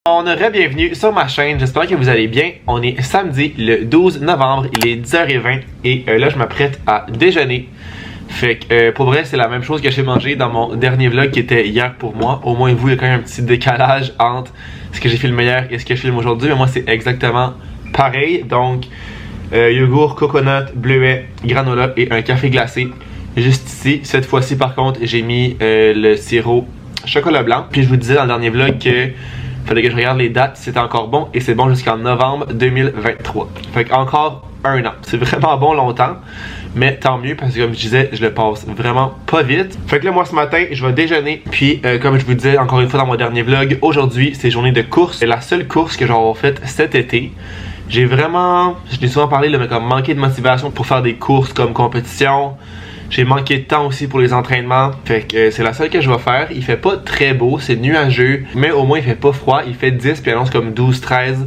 On est bienvenue sur ma chaîne, j'espère que vous allez bien. On est samedi le 12 novembre, il est 10h20 et là je m'apprête à déjeuner. Fait que pour vrai c'est la même chose que j'ai mangé dans mon dernier vlog qui était hier pour moi. Au moins vous il y a quand même un petit décalage entre ce que j'ai filmé hier et ce que je filme aujourd'hui. Mais moi c'est exactement pareil. Donc yogourt, coconut, bleuet, granola et un café glacé juste ici. Cette fois-ci par contre j'ai mis le sirop chocolat blanc. Puis je vous disais dans le dernier vlog que fallait que je regarde les dates, c'était encore bon et c'est bon jusqu'en novembre 2023. Fait qu'encore un an. C'est vraiment bon longtemps, mais tant mieux parce que comme je disais, je le passe vraiment pas vite. Fait que là, moi ce matin, je vais déjeuner. Puis comme je vous disais encore une fois dans mon dernier vlog, aujourd'hui c'est journée de course. C'est la seule course que j'aurai faite cet été. J'ai vraiment, je l'ai souvent parlé, là, mais comme manqué de motivation pour faire des courses comme compétition. J'ai manqué de temps aussi pour les entraînements. Fait que c'est la seule que je vais faire. Il fait pas très beau, c'est nuageux, mais au moins il fait pas froid. Il fait 10 puis annonce comme 12-13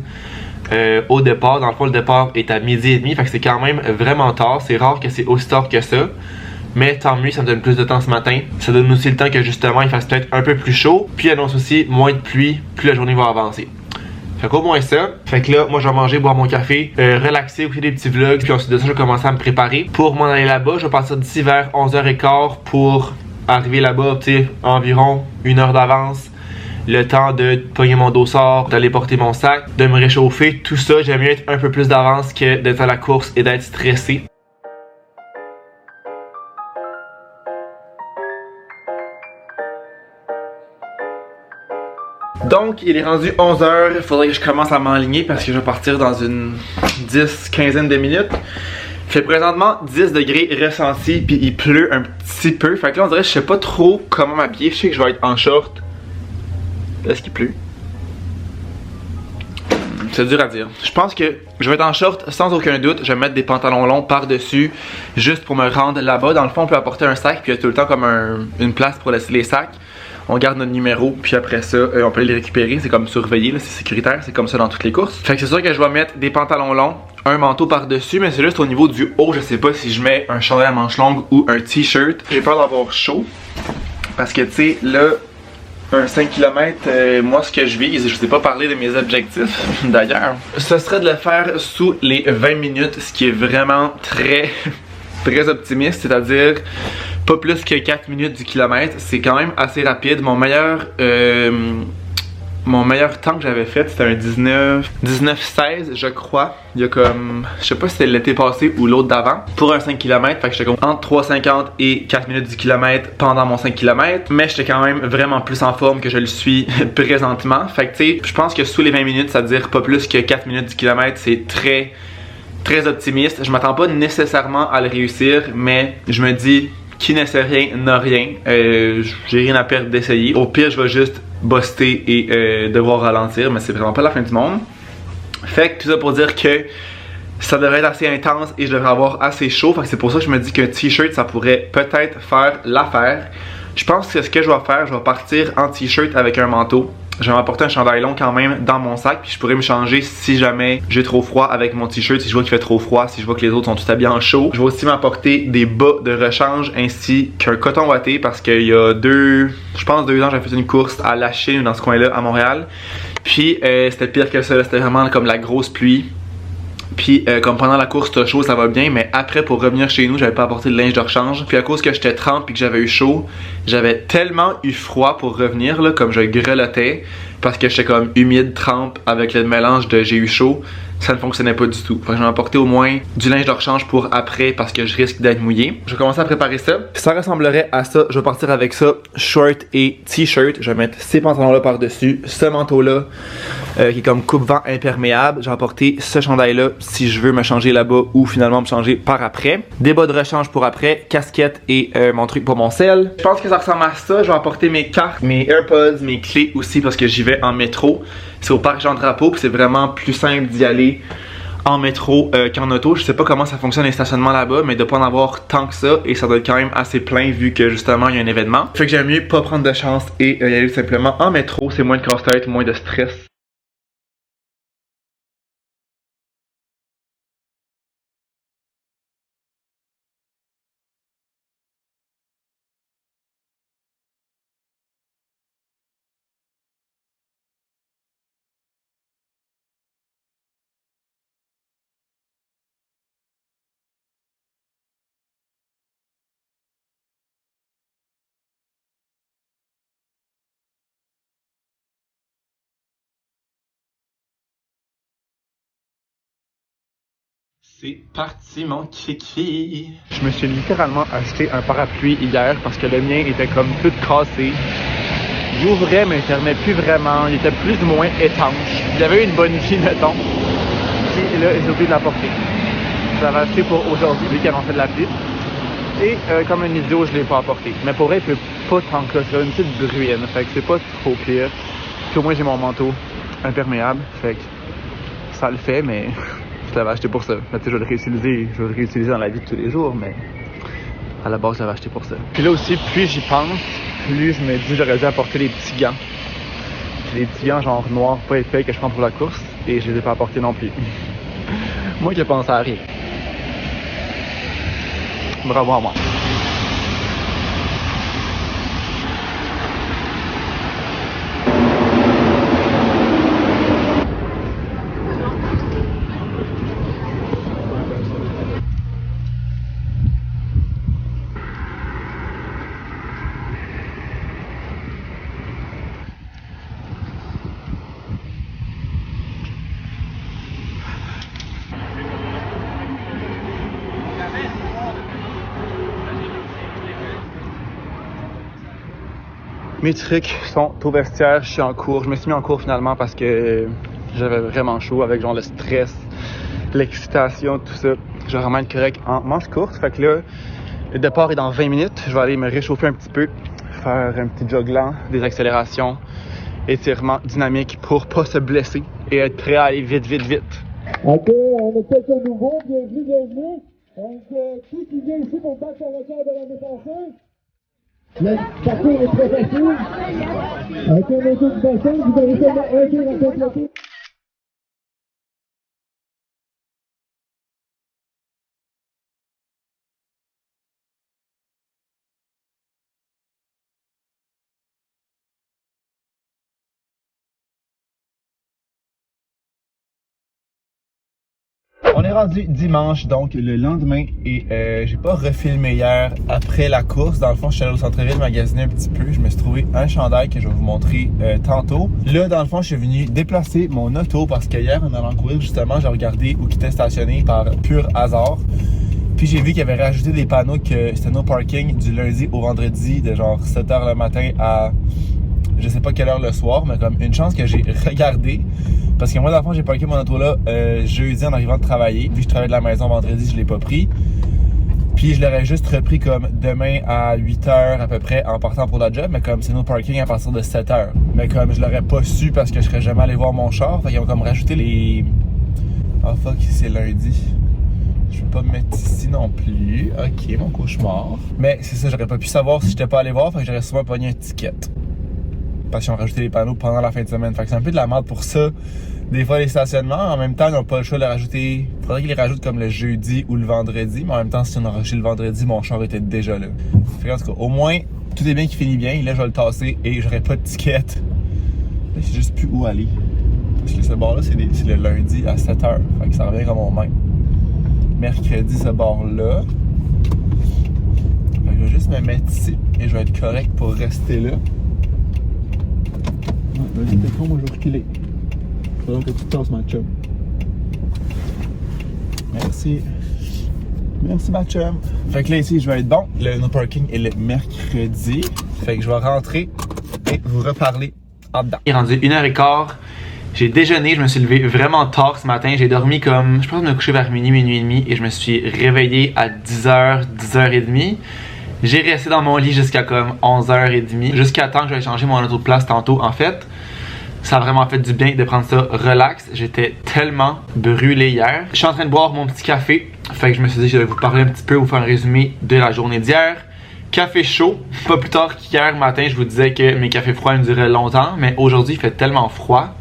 au départ. Dans le fond, le départ est à midi et demi. Fait que c'est quand même vraiment tard. C'est rare que c'est aussi tard que ça. Mais tant mieux, ça me donne plus de temps ce matin. Ça donne aussi le temps que justement il fasse peut-être un peu plus chaud. Puis il annonce aussi moins de pluie, plus la journée va avancer. Fait qu'au moins ça. Fait que là, moi je vais manger, boire mon café, relaxer, écouter des petits vlogs. Puis ensuite de ça, je vais commencer à me préparer pour m'en aller là-bas. Je vais partir d'ici vers 11h15 pour arriver là-bas, tu sais, environ 1 heure d'avance. Le temps de pogner mon dossard, d'aller porter mon sac, de me réchauffer. Tout ça, j'aime mieux être un peu plus d'avance que d'être à la course et d'être stressé. Donc, il est rendu 11h, il faudrait que je commence à m'enligner parce que je vais partir dans une 10-15 de minutes. Il fait présentement 10 degrés ressentis, puis il pleut un petit peu. Fait que là, on dirait que je sais pas trop comment m'habiller. Je sais que je vais être en short. Est-ce qu'il pleut? C'est dur à dire. Je pense que je vais être en short sans aucun doute. Je vais mettre des pantalons longs par-dessus juste pour me rendre là-bas. Dans le fond, on peut apporter un sac, puis il y a tout le temps comme une place pour laisser les sacs. On garde notre numéro, puis après ça, on peut les récupérer. C'est comme surveillé, c'est sécuritaire, c'est comme ça dans toutes les courses. Fait que c'est sûr que je vais mettre des pantalons longs, un manteau par-dessus, mais c'est juste au niveau du haut, je sais pas si je mets un chandail à manches longues ou un t-shirt. J'ai peur d'avoir chaud, parce que tu sais, là, un 5 km, moi ce que je vise, je vous ai pas parlé de mes objectifs d'ailleurs, ce serait de le faire sous les 20 minutes, ce qui est vraiment très, très optimiste, c'est-à-dire pas plus que 4 minutes du kilomètre. C'est quand même assez rapide. Mon meilleur temps que j'avais fait, c'était un 19-16 je crois. Il y a comme, je sais pas si c'était l'été passé ou l'autre d'avant, pour un 5 km. Fait que j'étais comme entre 3,50 et 4 minutes du kilomètre pendant mon 5 km. Mais j'étais quand même vraiment plus en forme que je le suis présentement. Fait que tu sais, je pense que sous les 20 minutes, c'est-à-dire pas plus que 4 minutes du kilomètre, c'est très, très optimiste. Je m'attends pas nécessairement à le réussir, mais je me dis, qui n'essaie rien n'a rien. J'ai rien à perdre d'essayer. Au pire, je vais juste buster et devoir ralentir, mais c'est vraiment pas la fin du monde. Fait que tout ça pour dire que ça devrait être assez intense et je devrais avoir assez chaud. Fait que c'est pour ça que je me dis qu'un t-shirt, ça pourrait peut-être faire l'affaire. Je pense que ce que je vais faire, je vais partir en t-shirt avec un manteau. Je vais m'apporter un chandail long quand même dans mon sac, puis je pourrais me changer si jamais j'ai trop froid avec mon t-shirt, si je vois qu'il fait trop froid, si je vois que les autres sont tout habillés en chaud. Je vais aussi m'apporter des bas de rechange ainsi qu'un coton watté parce qu'il y a je pense 2 ans, j'avais fait une course à La Chine dans ce coin-là à Montréal. Puis c'était pire que ça, c'était vraiment comme la grosse pluie. Puis comme pendant la course t'as chaud, ça va bien, mais après pour revenir chez nous, j'avais pas apporté de linge de rechange. Puis à cause que j'étais trempe puis que j'avais eu chaud, j'avais tellement eu froid pour revenir là, comme je grelottais, parce que j'étais comme humide, trempe avec le mélange de j'ai eu chaud, ça ne fonctionnait pas du tout. Fait que je vais apporter au moins du linge de rechange pour après parce que je risque d'être mouillé. Je vais commencer à préparer ça. Ça ressemblerait à ça. Je vais partir avec ça, short et t-shirt. Je vais mettre ces pantalons là par-dessus, ce manteau là qui est comme coupe-vent imperméable. Je vais apporter ce chandail là si je veux me changer là-bas ou finalement me changer par après. Des bas de rechange pour après, casquette et mon truc pour mon sel. Je pense que ça ressemble à ça. Je vais apporter mes cartes, mes AirPods, mes clés aussi parce que j'y vais en métro. C'est au parc Jean-Drapeau, puis c'est vraiment plus simple d'y aller en métro qu'en auto. Je sais pas comment ça fonctionne les stationnements là-bas, mais de pas en avoir tant que ça, et ça doit être quand même assez plein vu que justement il y a un événement. Fait que j'aime mieux pas prendre de chance et y aller simplement en métro. C'est moins de casse-tête, moins de stress. C'est parti mon kiki! Je me suis littéralement acheté un parapluie hier parce que le mien était comme tout cassé. Il ouvrait mais il fermait plus vraiment, il était plus ou moins étanche. Il avait une bonne vie mettons. Puis là j'ai oublié de l'apporter. Je l'avais acheté pour aujourd'hui vu qu'il annonçait de la pluie. Et comme un idiot je l'ai pas apporté. Mais pour vrai il peut pas tant que ça, c'est une petite bruine, fait que c'est pas trop pire. Puis au moins j'ai mon manteau imperméable, fait que ça le fait mais... Je l'avais acheté pour ça. Mais tu sais, je vais le réutiliser dans la vie de tous les jours, mais à la base, je l'avais acheté pour ça. Puis là aussi, plus j'y pense, plus je me dis j'aurais dû apporter des petits gants. J'ai des petits gants genre noirs, pas épais, que je prends pour la course, et je les ai pas apportés non plus. Moi qui pense à rien. Bravo à moi. Mes trucs sont au vestiaire, je suis en cours. Je me suis mis en cours finalement parce que j'avais vraiment chaud avec genre le stress, l'excitation, tout ça. Je vais vraiment être correct en manche courte. Fait que là, le départ est dans 20 minutes. Je vais aller me réchauffer un petit peu, faire un petit jog lent, des accélérations, étirements dynamiques pour pas se blesser et être prêt à aller vite. Ok, on est quelques nouveaux, bienvenue. Donc, qui vient ici pour battre le record de l'année passée? Le parcours est très facile. Avec un auto de bassin, vous avez seulement un tour à compléter. On est rendu dimanche, donc le lendemain, et j'ai pas refilmé hier après la course. Dans le fond, je suis allé au centre-ville magasiner un petit peu. Je me suis trouvé un chandail que je vais vous montrer tantôt. Là, dans le fond, je suis venu déplacer mon auto parce qu'hier, en allant courir, justement, j'ai regardé où il était stationné par pur hasard. Puis j'ai vu qu'il avait rajouté des panneaux que c'était no parking du lundi au vendredi, de genre 7h le matin à je sais pas quelle heure le soir, mais comme une chance que j'ai regardé. Parce que moi, dans le fond, j'ai parké mon auto là jeudi en arrivant de travailler. Vu que je travaille de la maison vendredi, je l'ai pas pris. Puis je l'aurais juste repris comme demain à 8h à peu près en partant pour la job. Mais comme c'est no parking à partir de 7h. Mais comme je l'aurais pas su parce que je serais jamais allé voir mon char. Fait qu'ils ont comme rajouté les... Oh fuck, c'est lundi. Je vais pas me mettre ici non plus. Ok, mon cauchemar. Mais c'est ça, j'aurais pas pu savoir si j'étais pas allé voir. Fait que j'aurais souvent pogné un ticket. Parce qu'ils ont rajouté les panneaux pendant la fin de semaine. Fait que c'est un peu de la merde pour ça. Des fois, les stationnements, en même temps, ils n'ont pas le choix de les rajouter. Faudrait qu'ils les rajoutent comme le jeudi ou le vendredi. Mais en même temps, si on a rajouté le vendredi, mon char était déjà là. Fait en tout cas, au moins, tout est bien qui finit bien. Là, je vais le tasser et j'aurai pas de ticket. Je sais juste plus où aller. Parce que ce bord-là, c'est le lundi à 7h. Fait que ça revient comme au même. Mercredi, ce bord-là. Fait que je vais juste me mettre ici et je vais être correct pour rester là. Vas-y, t'es con, moi je vais reculer. Faudra que tu te tasses, ma chum. Merci. Merci, ma chum. Fait que là, ici, je vais être bon. Le no parking est le mercredi. Fait que je vais rentrer et vous reparler en dedans. Il est rendu 1h15. J'ai déjeuné, je me suis levé vraiment tard ce matin. J'ai dormi comme, je pense me coucher vers minuit et demi. Et je me suis réveillé à 10h, 10h30. J'ai resté dans mon lit jusqu'à comme 11h30, jusqu'à temps que j'aille changer mon auto de place tantôt. En fait, ça a vraiment fait du bien de prendre ça relax. J'étais tellement brûlé hier. Je suis en train de boire mon petit café. Fait que je me suis dit que je vais vous parler un petit peu, vous faire un résumé de la journée d'hier. Café chaud. Pas plus tard qu'hier matin, je vous disais que mes cafés froids me duraient longtemps. Mais aujourd'hui, il fait tellement froid.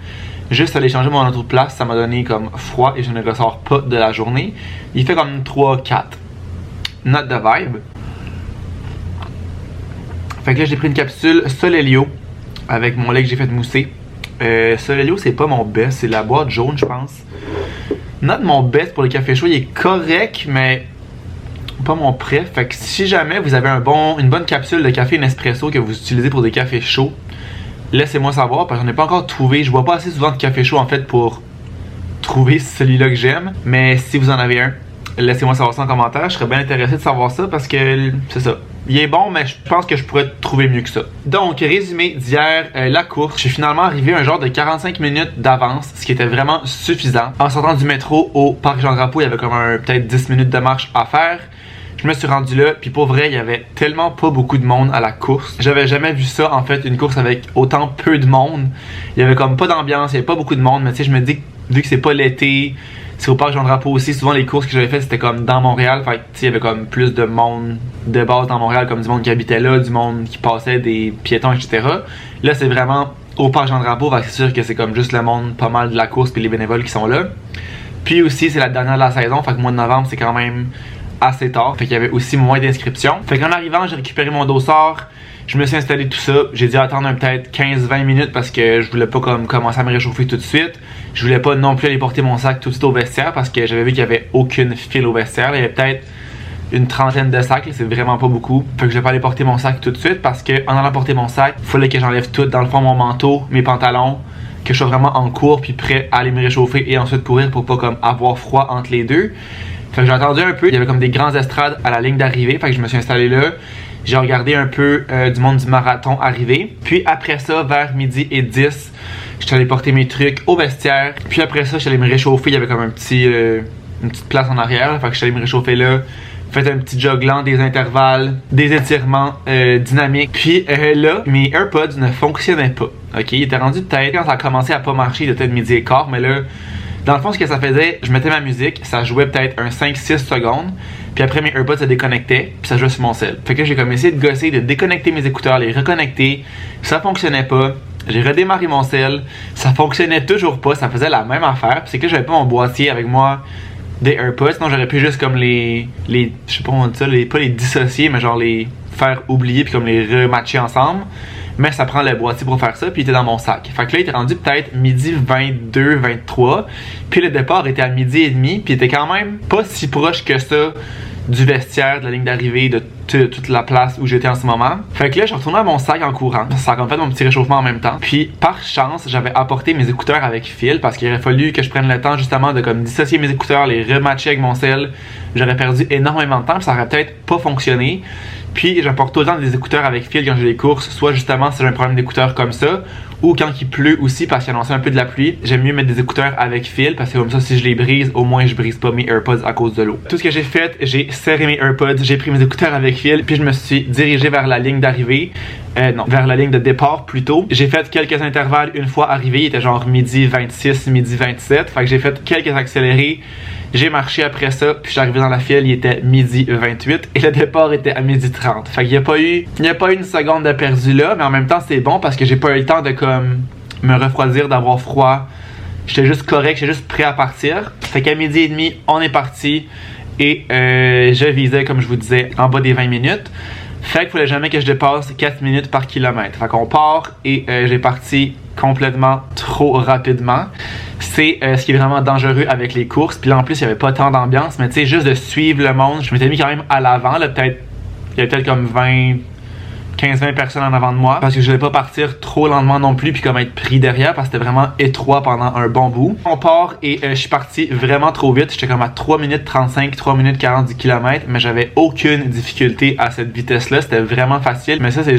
Juste aller changer mon auto de place, ça m'a donné comme froid et je ne ressors pas de la journée. Il fait comme 3-4. Note de vibe. Fait que là, j'ai pris une capsule Solelio avec mon lait que j'ai fait mousser. Solelio, c'est pas mon best, c'est la boîte jaune, je pense. Note mon best pour le café chaud, il est correct, mais pas mon préf. Fait que si jamais vous avez une bonne capsule de café Nespresso que vous utilisez pour des cafés chauds, laissez-moi savoir parce que j'en ai pas encore trouvé. Je bois pas assez souvent de café chaud en fait pour trouver celui-là que j'aime. Mais si vous en avez un, laissez-moi savoir ça en commentaire. Je serais bien intéressé de savoir ça parce que c'est ça. Il est bon, mais je pense que je pourrais trouver mieux que ça. Donc, résumé d'hier, la course. Je suis finalement arrivé à un genre de 45 minutes d'avance, ce qui était vraiment suffisant. En sortant du métro au parc Jean-Drapeau, il y avait comme peut-être 10 minutes de marche à faire. Je me suis rendu là, puis pour vrai, il y avait tellement pas beaucoup de monde à la course. J'avais jamais vu ça, en fait, une course avec autant peu de monde. Il y avait comme pas d'ambiance, il y avait pas beaucoup de monde, mais tu sais, je me dis, vu que c'est pas l'été, c'est au parc Jean-Drapeau aussi, souvent les courses que j'avais faites, c'était comme dans Montréal, fait que tu sais, il y avait comme plus de monde de base dans Montréal, comme du monde qui habitait là, du monde qui passait, des piétons, etc. Là, c'est vraiment au parc Jean-Drapeau, fait que c'est sûr que c'est comme juste le monde, pas mal de la course, puis les bénévoles qui sont là. Puis aussi, c'est la dernière de la saison, fait que le mois de novembre, c'est quand même assez tard, fait qu'il y avait aussi moins d'inscriptions. Fait qu'en arrivant, j'ai récupéré mon dossard, je me suis installé tout ça, j'ai dû attendre peut-être 15-20 minutes parce que je voulais pas comme commencer à me réchauffer tout de suite. Je voulais pas non plus aller porter mon sac tout de suite au vestiaire parce que j'avais vu qu'il y avait aucune file au vestiaire. Il y avait peut-être une trentaine de sacs, c'est vraiment pas beaucoup. Fait que je vais pas aller porter mon sac tout de suite parce que en allant porter mon sac, il fallait que j'enlève tout, dans le fond mon manteau, mes pantalons, que je sois vraiment en cours puis prêt à aller me réchauffer et ensuite courir pour pas comme avoir froid entre les deux. Fait que j'ai attendu un peu, il y avait comme des grands estrades à la ligne d'arrivée, fait que je me suis installé là. J'ai regardé un peu du monde du marathon arriver. Puis après ça, vers 12h10, j'étais allé porter mes trucs au vestiaire. Puis après ça, j'étais allé me réchauffer, il y avait comme une petite place en arrière, fait que j'étais allé me réchauffer là. Fait un petit jog lent, des intervalles, des étirements dynamiques. Puis là, mes AirPods ne fonctionnaient pas. Ok, ils étaient rendus peut-être quand ça a commencé à pas marcher, il était peut-être 12h15, mais là, dans le fond, ce que ça faisait, je mettais ma musique, ça jouait peut-être un 5-6 secondes, puis après mes AirPods se déconnectaient, puis ça jouait sur mon cell. Fait que j'ai comme essayé de gosser, de déconnecter mes écouteurs, les reconnecter, ça fonctionnait pas. J'ai redémarré mon cell, ça fonctionnait toujours pas, ça faisait la même affaire. Puis c'est que j'avais pas mon boîtier avec moi des AirPods, sinon j'aurais pu juste comme je sais pas comment on dit ça, pas les dissocier, mais genre les faire oublier puis comme les rematcher ensemble. Mais ça prend le boîtier pour faire ça, puis il était dans mon sac. Fait que là, il était rendu peut-être 12h22, 23. Puis le départ était à 12h30, puis il était quand même pas si proche que ça du vestiaire, de la ligne d'arrivée, de toute la place où j'étais en ce moment. Fait que là, je suis retourné à mon sac en courant. Ça a comme fait mon petit réchauffement en même temps. Puis par chance, j'avais apporté mes écouteurs avec fil parce qu'il aurait fallu que je prenne le temps justement de comme dissocier mes écouteurs, les rematcher avec mon cell. J'aurais perdu énormément de temps, puis ça aurait peut-être pas fonctionné. Puis j'apporte tout le temps des écouteurs avec fil quand j'ai des courses, soit justement si j'ai un problème d'écouteurs comme ça, ou quand il pleut aussi parce qu'il annonçait un peu de la pluie. J'aime mieux mettre des écouteurs avec fil parce que comme ça, si je les brise, au moins je brise pas mes AirPods à cause de l'eau. Tout ce que j'ai fait, j'ai serré mes AirPods, j'ai pris mes écouteurs avec fil, puis je me suis dirigé vers la ligne d'arrivée. Non, vers la ligne de départ plutôt. J'ai fait quelques intervalles une fois arrivé, il était genre 12h26, 12h27. Fait que j'ai fait quelques accélérés. J'ai marché après ça, puis je suis arrivé dans la file, il était 12h28 et le départ était à 12h30. Fait qu'il n'y a pas eu une seconde de perdu là, mais en même temps c'est bon parce que j'ai pas eu le temps de comme me refroidir, d'avoir froid. J'étais juste correct, j'étais juste prêt à partir. Fait qu'à 12h30, on est parti et je visais, comme je vous disais, en bas des 20 minutes. Fait qu'il fallait jamais que je dépasse 4 minutes par kilomètre. Fait qu'on part et j'ai parti complètement trop rapidement. C'est ce qui est vraiment dangereux avec les courses. Puis là en plus il n'y avait pas tant d'ambiance, mais tu sais, juste de suivre le monde. Je m'étais mis quand même à l'avant, là, il y avait peut-être comme 15-20 personnes en avant de moi parce que je voulais pas partir trop lentement non plus puis comme être pris derrière parce que c'était vraiment étroit pendant un bon bout. On part et je suis parti vraiment trop vite. J'étais comme à 3 minutes 35, 3 minutes 40 du kilomètre, mais j'avais aucune difficulté à cette vitesse-là. C'était vraiment facile, mais ça c'est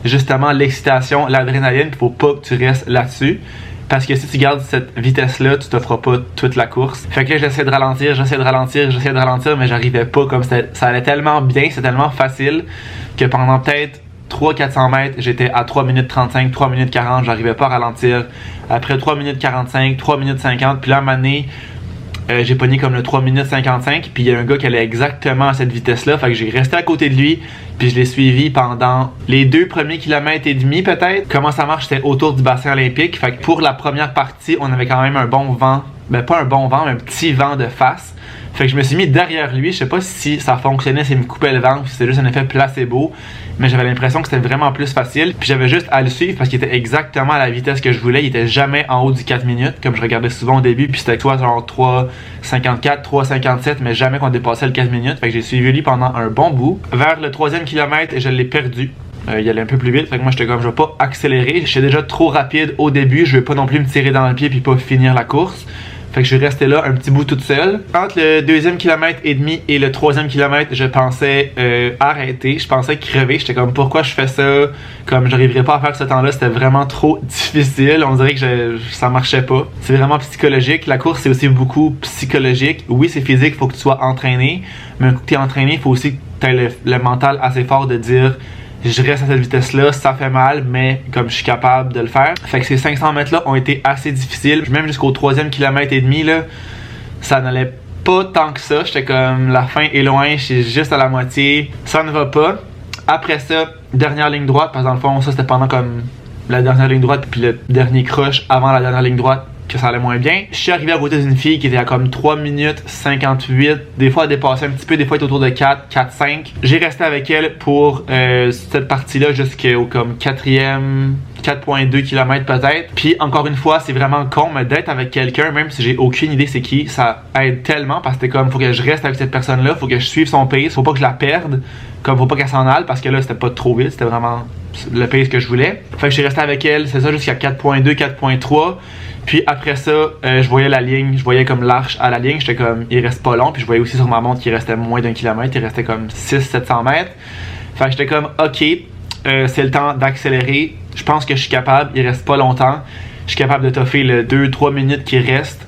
justement l'excitation, l'adrénaline, il faut pas que tu restes là-dessus. Parce que si tu gardes cette vitesse-là, tu te feras pas toute la course. Fait que là, j'essayais de ralentir, mais j'arrivais pas. Comme ça allait tellement bien, c'était tellement facile que pendant peut-être 300-400 mètres, j'étais à 3 minutes 35, 3 minutes 40, j'arrivais pas à ralentir. Après 3 minutes 45, 3 minutes 50, puis là, à un moment donné, j'ai pogné comme le 3 minutes 55, puis il y a un gars qui allait exactement à cette vitesse-là, fait que j'ai resté à côté de lui, puis je l'ai suivi pendant les 2 premiers kilomètres et demi peut-être. Comment ça marche, c'était autour du bassin olympique, fait que pour la première partie, on avait quand même un bon vent, ben pas un bon vent, mais un petit vent de face. Fait que je me suis mis derrière lui, je sais pas si ça fonctionnait, s'il me coupait le vent ou si c'était juste un effet placebo, mais j'avais l'impression que c'était vraiment plus facile. Puis j'avais juste à le suivre parce qu'il était exactement à la vitesse que je voulais, il était jamais en haut du 4 minutes, comme je regardais souvent au début, puis c'était soit genre 3,54, 3,57, mais jamais qu'on dépassait le 4 minutes. Fait que j'ai suivi lui pendant un bon bout. Vers le 3e kilomètre, je l'ai perdu. Il allait un peu plus vite, fait que moi j'étais comme je vais pas accélérer, j'étais déjà trop rapide au début, je vais pas non plus me tirer dans le pied puis pas finir la course. Fait que je restais là un petit bout toute seule. Entre le 2e kilomètre et demi et le 3e kilomètre, je pensais arrêter. Je pensais crever. J'étais comme pourquoi je fais ça? Comme j'arriverais pas à faire ce temps-là. C'était vraiment trop difficile. On dirait que ça marchait pas. C'est vraiment psychologique. La course, c'est aussi beaucoup psychologique. Oui, c'est physique, faut que tu sois entraîné. Mais un coup que t'es entraîné, il faut aussi que t'aies le mental assez fort de dire je reste à cette vitesse-là, ça fait mal, mais comme je suis capable de le faire. Fait que ces 500 mètres-là ont été assez difficiles. Même jusqu'au 3e kilomètre et demi, là, ça n'allait pas tant que ça. J'étais comme, la fin est loin, je suis juste à la moitié. Ça ne va pas. Après ça, dernière ligne droite, parce que dans le fond, ça c'était pendant comme la dernière ligne droite, puis le dernier crush avant la dernière ligne droite, que ça allait moins bien. Je suis arrivé à côté d'une fille qui était à comme 3 minutes 58. Des fois, elle dépassait un petit peu. Des fois, elle était autour de 4, 5. J'ai resté avec elle pour cette partie-là jusqu'au comme 4.2 km peut-être. Puis encore une fois, c'est vraiment con, mais d'être avec quelqu'un, même si j'ai aucune idée c'est qui, ça aide tellement parce que c'était comme, faut que je reste avec cette personne-là, faut que je suive son pace, faut pas que je la perde, comme faut pas qu'elle s'en aille parce que là, c'était pas trop vite, c'était vraiment le pace que je voulais. Fait que j'ai resté avec elle, c'est ça, jusqu'à 4.2, 4.3. Puis après ça, je voyais la ligne, je voyais comme l'arche à la ligne, j'étais comme, il reste pas long. Puis je voyais aussi sur ma montre qu'il restait moins d'1 kilomètre, il restait comme 600-700 mètres. Fait que j'étais comme, ok, c'est le temps d'accélérer. Je pense que je suis capable, il reste pas longtemps. Je suis capable de toffer le 2-3 minutes qui restent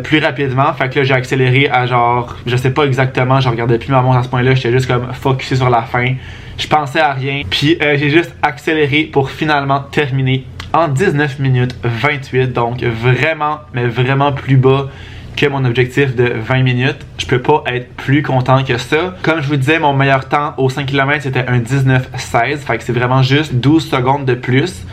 plus rapidement. Fait que là, j'ai accéléré à genre, je sais pas exactement, je regardais plus ma montre à ce point-là, j'étais juste comme focusé sur la fin. Je pensais à rien. Puis j'ai juste accéléré pour finalement terminer en 19 minutes 28, donc vraiment, mais vraiment plus bas que mon objectif de 20 minutes. Je peux pas être plus content que ça. Comme je vous disais, mon meilleur temps au 5 km c'était un 19-16, fait que c'est vraiment juste 12 secondes de plus.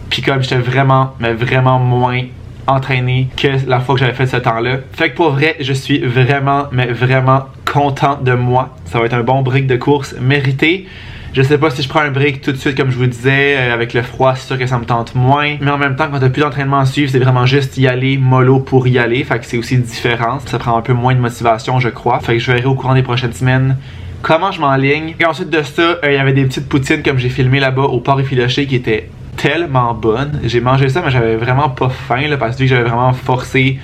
Puis comme j'étais vraiment, mais vraiment moins entraîné que la fois que j'avais fait ce temps-là. Fait que pour vrai, je suis vraiment, mais vraiment content de moi. Ça va être un bon break de course mérité. Je sais pas si je prends un break tout de suite comme je vous disais, avec le froid, c'est sûr que ça me tente moins. Mais en même temps, quand t'as plus d'entraînement à suivre, c'est vraiment juste y aller mollo pour y aller. Fait que c'est aussi différent. Ça prend un peu moins de motivation, je crois. Fait que je verrai au courant des prochaines semaines comment je m'enligne. Et ensuite de ça, il y avait des petites poutines comme j'ai filmé là-bas au port effiloché qui étaient tellement bonnes. J'ai mangé ça, mais j'avais vraiment pas faim là, parce que j'avais vraiment forcé.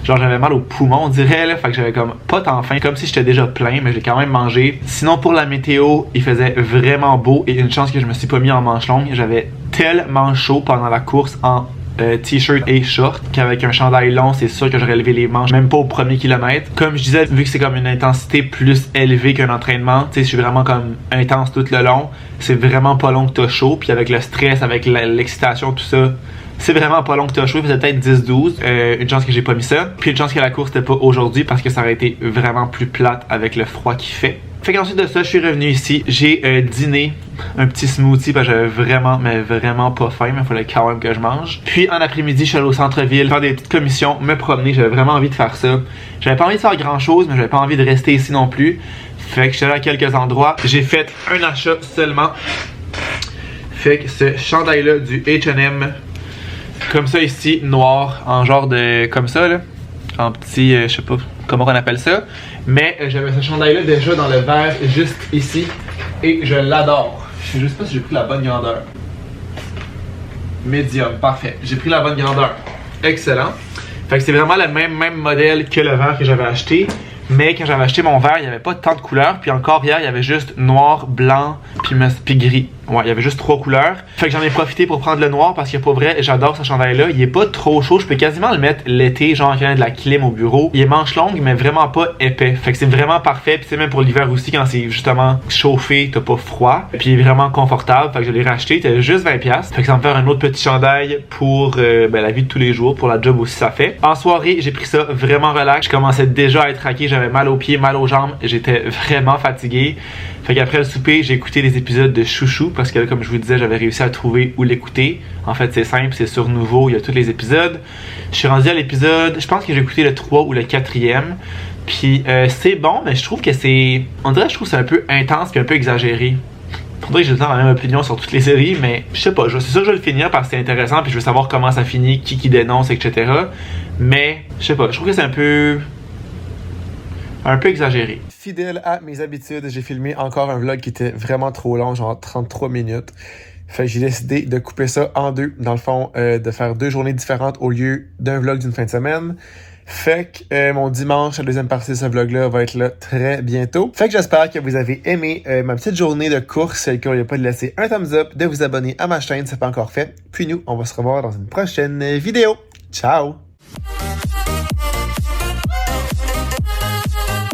Genre j'avais mal au poumon on dirait là, fait que j'avais comme pas tant faim, comme si j'étais déjà plein, mais j'ai quand même mangé. Sinon pour la météo, il faisait vraiment beau et une chance que je me suis pas mis en manche longue. J'avais tellement chaud pendant la course en t-shirt et short qu'avec un chandail long, c'est sûr que j'aurais levé les manches, même pas au premier kilomètre. Comme je disais, vu que c'est comme une intensité plus élevée qu'un entraînement, tu sais, je suis vraiment comme intense tout le long. C'est vraiment pas long que t'as chaud, puis avec le stress, avec l'excitation, tout ça. C'est vraiment pas long que t'as chaud, il faisait peut-être 10-12. Une chance que j'ai pas mis ça. Puis une chance que la course était pas aujourd'hui parce que ça aurait été vraiment plus plate avec le froid qu'il fait. Fait qu'ensuite de ça, je suis revenu ici. J'ai dîné un petit smoothie parce que j'avais vraiment, mais vraiment pas faim. Mais il fallait quand même que je mange. Puis en après-midi, je suis allé au centre-ville faire des petites commissions, me promener. J'avais vraiment envie de faire ça. J'avais pas envie de faire grand-chose, mais j'avais pas envie de rester ici non plus. Fait que je suis allé à quelques endroits. J'ai fait un achat seulement. Fait que ce chandail-là du H&M, comme ça ici, noir, en genre de, comme ça là, en petit, je sais pas comment on appelle ça, mais j'avais ce chandail là déjà dans le verre juste ici, et je l'adore. Je sais juste pas si j'ai pris la bonne grandeur. Medium, parfait, j'ai pris la bonne grandeur, excellent. Fait que c'est vraiment le même modèle que le verre que j'avais acheté. Mais quand j'avais acheté mon verre, il n'y avait pas tant de couleurs. Puis encore hier, il y avait juste noir, blanc, puis gris. Ouais, il y avait juste 3 couleurs. Fait que j'en ai profité pour prendre le noir parce que pour vrai, j'adore ce chandail-là. Il est pas trop chaud. Je peux quasiment le mettre l'été, genre quand il y a de la clim au bureau. Il est manche longue, mais vraiment pas épais. Fait que c'est vraiment parfait. Puis c'est même pour l'hiver aussi, quand c'est justement chauffé, t'as pas froid. Puis il est vraiment confortable. Fait que je l'ai racheté. C'était juste 20$. Fait que ça me fait un autre petit chandail pour la vie de tous les jours, pour la job aussi ça fait. En soirée, j'ai pris ça vraiment relax. Je commençais déjà à être raqué. J'avais mal aux pieds, mal aux jambes. J'étais vraiment fatigué. Fait qu'après le souper, j'ai écouté des épisodes de Chouchou parce que là, comme je vous disais, j'avais réussi à trouver où l'écouter. En fait, c'est simple, c'est sur Nouveau, il y a tous les épisodes. Je suis rendu à l'épisode, je pense que j'ai écouté le 3 ou le 4e. Puis c'est bon, mais je trouve que c'est... On dirait que je trouve que c'est un peu intense puis un peu exagéré. Faudrait que j'ai la même opinion sur toutes les séries, mais je sais pas, c'est sûr que je vais le finir parce que c'est intéressant puis je veux savoir comment ça finit, qui dénonce, etc. Mais, je sais pas, je trouve que c'est un peu exagéré. Fidèle à mes habitudes, j'ai filmé encore un vlog qui était vraiment trop long, genre 33 minutes. Fait que j'ai décidé de couper ça en deux, dans le fond, de faire 2 journées différentes au lieu d'un vlog d'une fin de semaine. Fait que mon dimanche, la deuxième partie de ce vlog-là va être là très bientôt. Fait que j'espère que vous avez aimé ma petite journée de course. Et qu'il n'y a pas de laisser un thumbs up, de vous abonner à ma chaîne si ce n'est pas encore fait. Puis nous, on va se revoir dans une prochaine vidéo. Ciao!